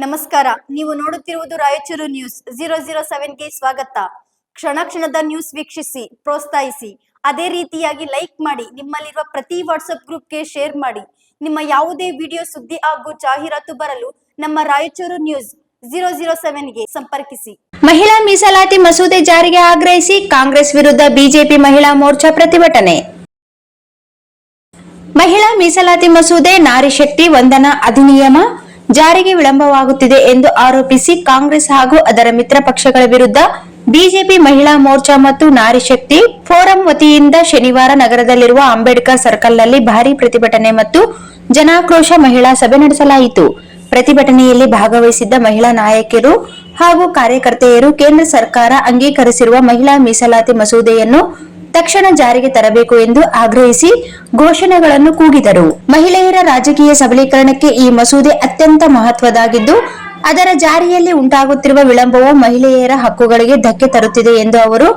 ನಮಸ್ಕಾರ. ನೀವು ನೋಡುತ್ತಿರುವುದು ರಾಯಚೂರು ನ್ಯೂಸ್ 007ಗೆ ಸ್ವಾಗತ. ಕ್ಷಣ ಕ್ಷಣದ ನ್ಯೂಸ್ ವೀಕ್ಷಿಸಿ, ಪ್ರೋತ್ಸಾಹಿಸಿ. ಅದೇ ರೀತಿಯಾಗಿ ಲೈಕ್ ಮಾಡಿ, ನಿಮ್ಮಲ್ಲಿರುವ ಪ್ರತಿ ವಾಟ್ಸ್ಆಪ್ ಗ್ರೂಪ್ಗೆ ಶೇರ್ ಮಾಡಿ. ನಿಮ್ಮ ಯಾವುದೇ ವಿಡಿಯೋ, ಸುದ್ದಿ ಹಾಗೂ ಜಾಹೀರಾತು ಬರಲು ನಮ್ಮ ರಾಯಚೂರು ನ್ಯೂಸ್ 007ಗೆ ಸಂಪರ್ಕಿಸಿ. ಮಹಿಳಾ ಮೀಸಲಾತಿ ಮಸೂದೆ ಜಾರಿಗೆ ಆಗ್ರಹಿಸಿ ಕಾಂಗ್ರೆಸ್ ವಿರುದ್ಧ ಬಿಜೆಪಿ ಮಹಿಳಾ ಮೋರ್ಚಾ ಪ್ರತಿಭಟನೆ. ಮಹಿಳಾ ಮೀಸಲಾತಿ ಮಸೂದೆ ನಾರಿ ಶಕ್ತಿ ವಂದನಾ ಅಧಿನಿಯಮ ಜಾರಿಗೆ ವಿಳಂಬವಾಗುತ್ತಿದೆ ಎಂದು ಆರೋಪಿಸಿ ಕಾಂಗ್ರೆಸ್ ಹಾಗೂ ಅದರ ಮಿತ್ರ ಪಕ್ಷಗಳ ವಿರುದ್ಧ ಬಿಜೆಪಿ ಮಹಿಳಾ ಮೋರ್ಚಾ ಮತ್ತು ನಾರಿ ಶಕ್ತಿ ಫೋರಂ ವತಿಯಿಂದ ಶನಿವಾರ ನಗರದಲ್ಲಿರುವ ಅಂಬೇಡ್ಕರ್ ಸರ್ಕಲ್ನಲ್ಲಿ ಭಾರೀ ಪ್ರತಿಭಟನೆ ಮತ್ತು ಜನಾಕ್ರೋಶ ಮಹಿಳಾ ಸಭೆ ನಡೆಸಲಾಯಿತು. ಪ್ರತಿಭಟನೆಯಲ್ಲಿ ಭಾಗವಹಿಸಿದ್ದ ಮಹಿಳಾ ನಾಯಕಿಯರು ಹಾಗೂ ಕಾರ್ಯಕರ್ತೆಯರು ಕೇಂದ್ರ ಸರ್ಕಾರ ಅಂಗೀಕರಿಸಿರುವ ಮಹಿಳಾ ಮೀಸಲಾತಿ ಮಸೂದೆಯನ್ನು ತಕ್ಷಣ ಜಾರಿಗೆ ತರಬೇಕು ಎಂದು ಆಗ್ರಹಿಸಿ ಘೋಷಣೆಗಳನ್ನು ಕೂಗಿದರು. ಮಹಿಳೆಯರ ರಾಜಕೀಯ ಸಬಲೀಕರಣಕ್ಕೆ ಈ ಮಸೂದೆ ಅತ್ಯಂತ ಮಹತ್ವದಾಗಿದ್ದು, ಅದರ ಜಾರಿಯಲ್ಲಿ ಉಂಟಾಗುತ್ತಿರುವ ವಿಳಂಬವು ಮಹಿಳೆಯರ ಹಕ್ಕುಗಳಿಗೆ ಧಕ್ಕೆ ತರುತ್ತಿದೆ ಎಂದು ಅವರು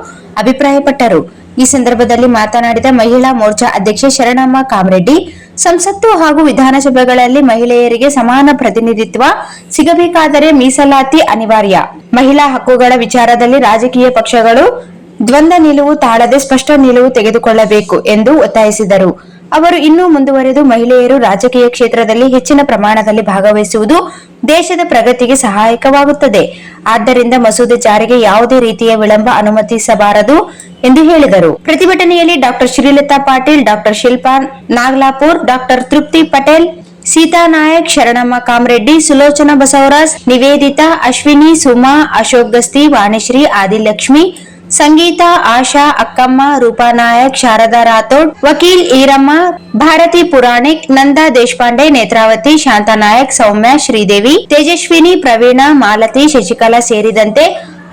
ಅಭಿಪ್ರಾಯಪಟ್ಟರು. ಈ ಸಂದರ್ಭದಲ್ಲಿ ಮಾತನಾಡಿದ ಮಹಿಳಾ ಮೋರ್ಚಾ ಅಧ್ಯಕ್ಷೆ ಶರಣಮ್ಮ ಕಾಮರೆಡ್ಡಿ, ಸಂಸತ್ತು ಹಾಗೂ ವಿಧಾನಸಭೆಗಳಲ್ಲಿ ಮಹಿಳೆಯರಿಗೆ ಸಮಾನ ಪ್ರತಿನಿಧಿತ್ವ ಸಿಗಬೇಕಾದರೆ ಮೀಸಲಾತಿ ಅನಿವಾರ್ಯ. ಮಹಿಳಾ ಹಕ್ಕುಗಳ ವಿಚಾರದಲ್ಲಿ ರಾಜಕೀಯ ಪಕ್ಷಗಳು ದ್ವಂದ್ವ ನಿಲುವು ತಾಳದೆ ಸ್ಪಷ್ಟ ನಿಲುವು ತೆಗೆದುಕೊಳ್ಳಬೇಕು ಎಂದು ಒತ್ತಾಯಿಸಿದರು. ಅವರು ಇನ್ನೂ ಮುಂದುವರೆದು, ಮಹಿಳೆಯರು ರಾಜಕೀಯ ಕ್ಷೇತ್ರದಲ್ಲಿ ಹೆಚ್ಚಿನ ಪ್ರಮಾಣದಲ್ಲಿ ಭಾಗವಹಿಸುವುದು ದೇಶದ ಪ್ರಗತಿಗೆ ಸಹಾಯಕವಾಗುತ್ತದೆ. ಆದ್ದರಿಂದ ಮಸೂದೆ ಜಾರಿಗೆ ಯಾವುದೇ ರೀತಿಯ ವಿಳಂಬ ಅನುಮತಿಸಬಾರದು ಎಂದು ಹೇಳಿದರು. ಪ್ರತಿಭಟನೆಯಲ್ಲಿ doctor Srilatha Patil, doctor Shilpa Naglapur, doctor Trupti Patel, Sita Nayak, Sharanamma Kamareddy, Sulochana Basavaraj, Nivedita, Ashwini, Suma, Ashok Gasti, Vanishree, Adilakshmi, Sangeetha, ಆಶಾ, ಅಕ್ಕಮ್ಮ, ರೂಪಾ ನಾಯಕ್, ಶಾರದಾ ರಾಥೋಡ್, ವಕೀಲ್ ಈರಮ್ಮ, ಭಾರತಿ ಪುರಾಣಿಕ್, ನಂದಾ ದೇಶಪಾಂಡೆ, ನೇತ್ರಾವತಿ, ಶಾಂತಾ ನಾಯಕ್, ಸೌಮ್ಯ, ಶ್ರೀದೇವಿ, ತೇಜಸ್ವಿನಿ, ಪ್ರವೀಣ, ಮಾಲತಿ, ಶಶಿಕಲಾ ಸೇರಿದಂತೆ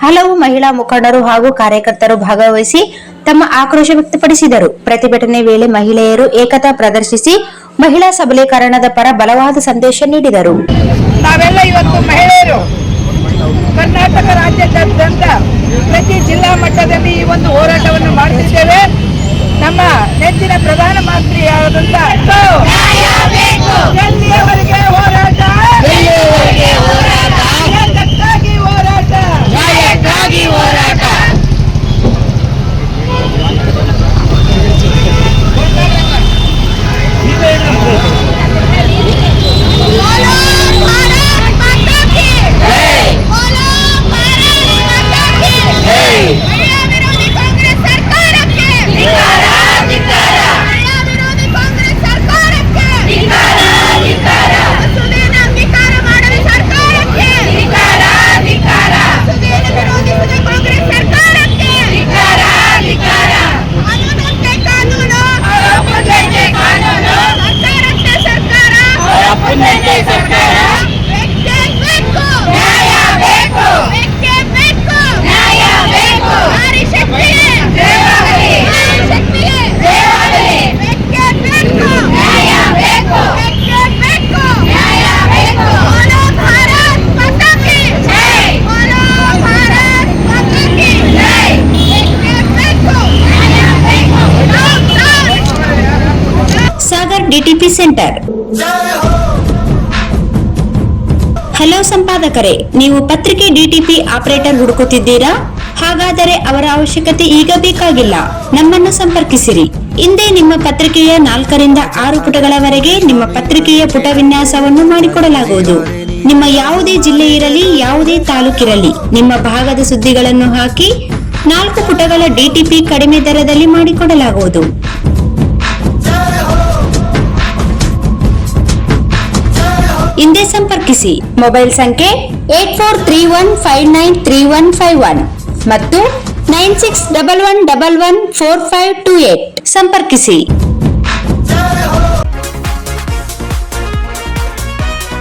ಹಲವು ಮಹಿಳಾ ಮುಖಂಡರು ಹಾಗೂ ಕಾರ್ಯಕರ್ತರು ಭಾಗವಹಿಸಿ ತಮ್ಮ ಆಕ್ರೋಶ ವ್ಯಕ್ತಪಡಿಸಿದರು. ಪ್ರತಿಭಟನೆ ವೇಳೆ ಮಹಿಳೆಯರು ಏಕತಾ ಪ್ರದರ್ಶಿಸಿ ಮಹಿಳಾ ಸಬಲೀಕರಣದ ಪರ ಬಲವಾದ ಸಂದೇಶ ನೀಡಿದರು. ನಾವೆಲ್ಲ ಇವತ್ತು ಮಹಿಳೆಯರು ಕರ್ನಾಟಕ ರಾಜ್ಯಾದ್ಯಂತ ಪ್ರತಿ ಜಿಲ್ಲಾ ಮಟ್ಟದಲ್ಲಿ ಈ ಒಂದು ಹೋರಾಟವನ್ನು ಮಾಡುತ್ತಿದ್ದೇವೆ. ನಮ್ಮ ನೆಚ್ಚಿನ ಪ್ರಧಾನಮಂತ್ರಿಯಾದಂತ ಎಲ್ಲಿಯವರೆಗೆ ಹೋರಾಟ, ನ್ಯಾಯಕ್ಕಾಗಿ ಹೋರಾಟ, ನ್ಯಾಯಕ್ಕಾಗಿ ಹೋರಾಟ. DTP centre. ಹಲೋ ಸಂಪಾದಕರೇ, ನೀವು ಪತ್ರಿಕೆ ಡಿಟಿಪಿ ಆಪರೇಟರ್ ಹುಡುಕುತ್ತಿದ್ದೀರಾ? ಹಾಗಾದರೆ ಅವರ ಅವಶ್ಯಕತೆ ಈಗ ಬೇಕಾಗಿಲ್ಲ. ನಮ್ಮನ್ನು ಸಂಪರ್ಕಿಸಿರಿ. ಇಂದೇ ನಿಮ್ಮ ಪತ್ರಿಕೆಯ 4 ರಿಂದ 6 ಪುಟಗಳವರೆಗೆ ನಿಮ್ಮ ಪತ್ರಿಕೆಯ ಪುಟ ವಿನ್ಯಾಸವನ್ನು ಮಾಡಿಕೊಡಲಾಗುವುದು. ನಿಮ್ಮ ಯಾವುದೇ ಜಿಲ್ಲೆ ಇರಲಿ, ಯಾವುದೇ ತಾಲೂಕಿರಲಿ, ನಿಮ್ಮ ಭಾಗದ ಸುದ್ದಿಗಳನ್ನು ಹಾಕಿ 4 ಪುಟಗಳ ಡಿಟಿಪಿ ಕಡಿಮೆ ದರದಲ್ಲಿ ಮಾಡಿಕೊಡಲಾಗುವುದು. ಹಿಂದೆ ಸಂಪರ್ಕಿಸಿ. ಮೊಬೈಲ್ ಸಂಖ್ಯೆ 8431593151 ಮತ್ತು 9611114528 ಸಂಪರ್ಕಿಸಿ.